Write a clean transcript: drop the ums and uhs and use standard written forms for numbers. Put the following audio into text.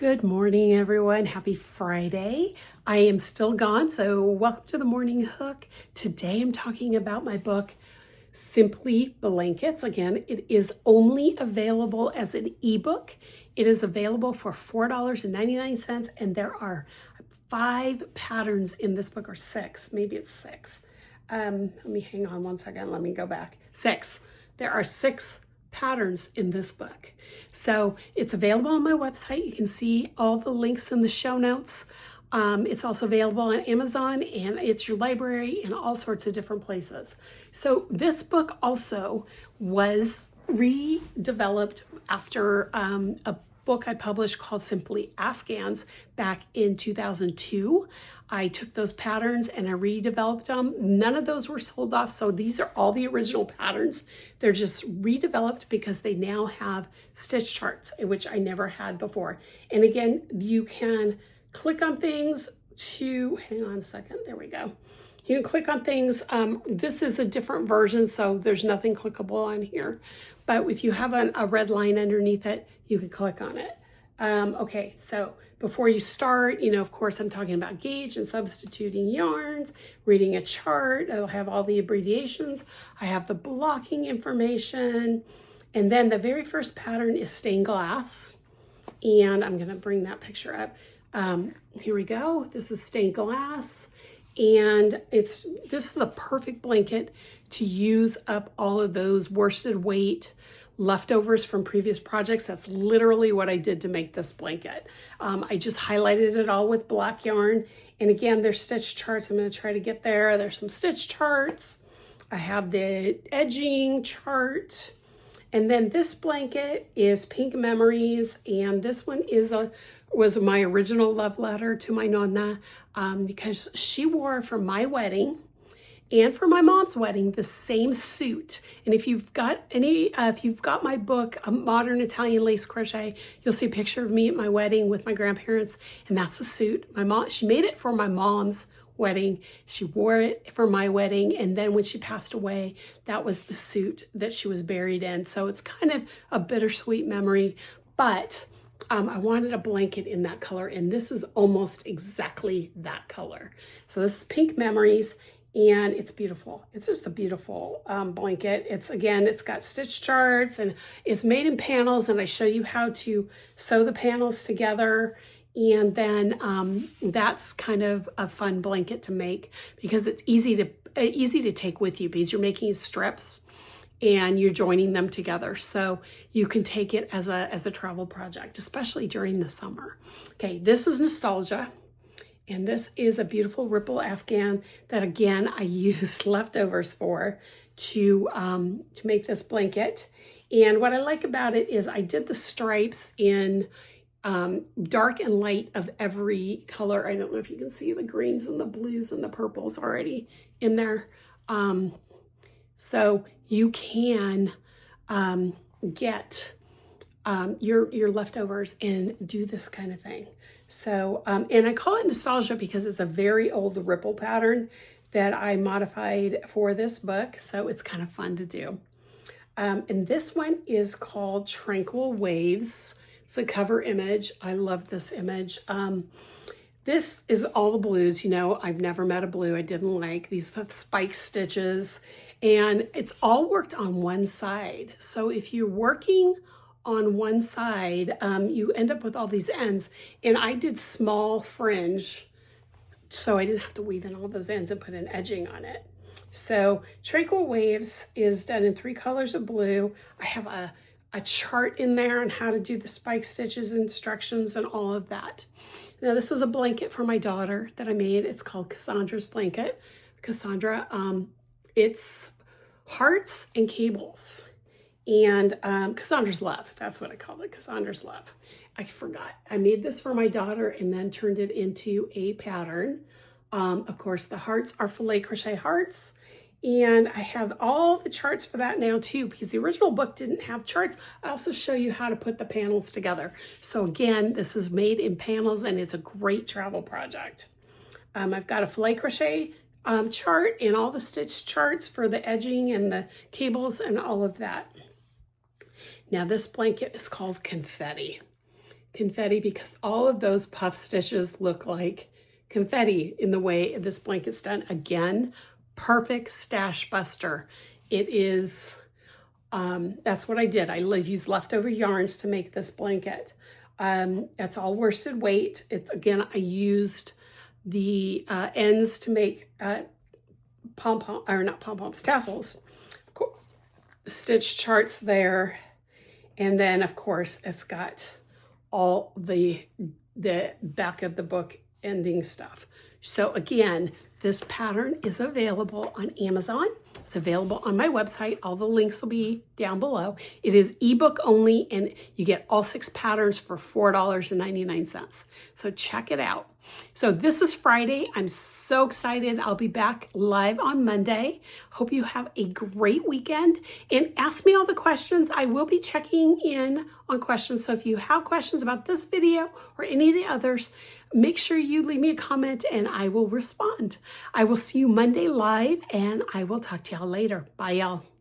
Good morning, everyone. Happy Friday. I am still gone, so welcome to the Morning Hook. Today I'm talking about my book, Simply Blankets. Again, it is only available as an ebook. It is available for $4.99, and there are 5 patterns in this book, or 6. Maybe it's 6. Let me hang on one second. Let me go back. 6. There are 6 patterns in this book. So it's available on my website. You can see all the links in the show notes. It's also available on Amazon, and it's your library and all sorts of different places. So this book also was redeveloped after a book I published called Simply Afghans back in 2002. I took those patterns and I redeveloped them. None of those were sold off, so these are all the original patterns. They're just redeveloped because they now have stitch charts, which I never had before. And again, you can click on things to, hang on a second, there we go. You can click on things. This is a different version, so there's nothing clickable on here. But if you have a red line underneath it, you can click on it. Okay, so before you start, of course, I'm talking about gauge and substituting yarns, reading a chart. I'll have all the abbreviations. I have the blocking information. And then the very first pattern is stained glass. And I'm going to bring that picture up. Here we go. This is stained glass. And this is a perfect blanket to use up all of those worsted weight leftovers from previous projects. That's literally what I did to make this blanket. I just highlighted it all with black yarn. And again, there's stitch charts. I'm going to try to get there. There's some stitch charts. I have the edging chart. And then this blanket is Pink Memories. And this one was my original love letter to my Nonna, because she wore for my wedding and for my mom's wedding the same suit. And if you've got my book, Modern Italian Lace Crochet, you'll see a picture of me at my wedding with my grandparents, and that's the suit. She made it for my mom's wedding. She wore it for my wedding, and then when she passed away, that was the suit that she was buried in. So it's kind of a bittersweet memory, but I wanted a blanket in that color, and this is almost exactly that color. So this is Pink Memories, and it's beautiful. It's just a beautiful blanket. It's got stitch charts, and it's made in panels, and I show you how to sew the panels together. And then that's kind of a fun blanket to make because it's easy to take with you because you're making strips and you're joining them together. So you can take it as a travel project, especially during the summer. Okay, this is Nostalgia. And this is a beautiful ripple Afghan that, again, I used leftovers for to make this blanket. And what I like about it is I did the stripes in dark and light of every color. I don't know if you can see the greens and the blues and the purples already in there. So you can get your leftovers and do this kind of thing. So, and I call it Nostalgia because it's a very old ripple pattern that I modified for this book. So it's kind of fun to do. And this one is called Tranquil Waves. It's a cover image. I love this image. This is all the blues. I've never met a blue I didn't like. These have spike stitches, and it's all worked on one side. So if you're working on one side, you end up with all these ends. And I did small fringe, so I didn't have to weave in all those ends and put an edging on it. So Tranquil Waves is done in 3 colors of blue. I have a chart in there on how to do the spike stitches, instructions, and all of that. Now this is a blanket for my daughter that I made. It's called Cassandra's Blanket. Cassandra, it's hearts and cables. And Cassandra's Love, that's what I called it, Cassandra's Love. I forgot. I made this for my daughter and then turned it into a pattern. Of course, the hearts are filet crochet hearts. And I have all the charts for that now too, because the original book didn't have charts. I also show you how to put the panels together. So again, this is made in panels and it's a great travel project. I've got a filet crochet chart and all the stitch charts for the edging and the cables and all of that. Now this blanket is called Confetti. confetti because all of those puff stitches look like confetti in the way this blanket's done. Again, perfect stash buster. It is, that's what I did. I used leftover yarns to make this blanket. That's all worsted weight. Again, I used the ends to make tassels. Stitch charts there. And then of course it's got all the back of the book ending stuff. So again, this pattern is available on Amazon. It's available on my website. All the links will be down below. It is ebook only, and you get all 6 patterns for $4.99. So check it out. So this is Friday. I'm so excited. I'll be back live on Monday. Hope you have a great weekend and ask me all the questions. I will be checking in on questions. So if you have questions about this video or any of the others, make sure you leave me a comment and I will respond. I will see you Monday live, and I will talk to y'all later. Bye, y'all.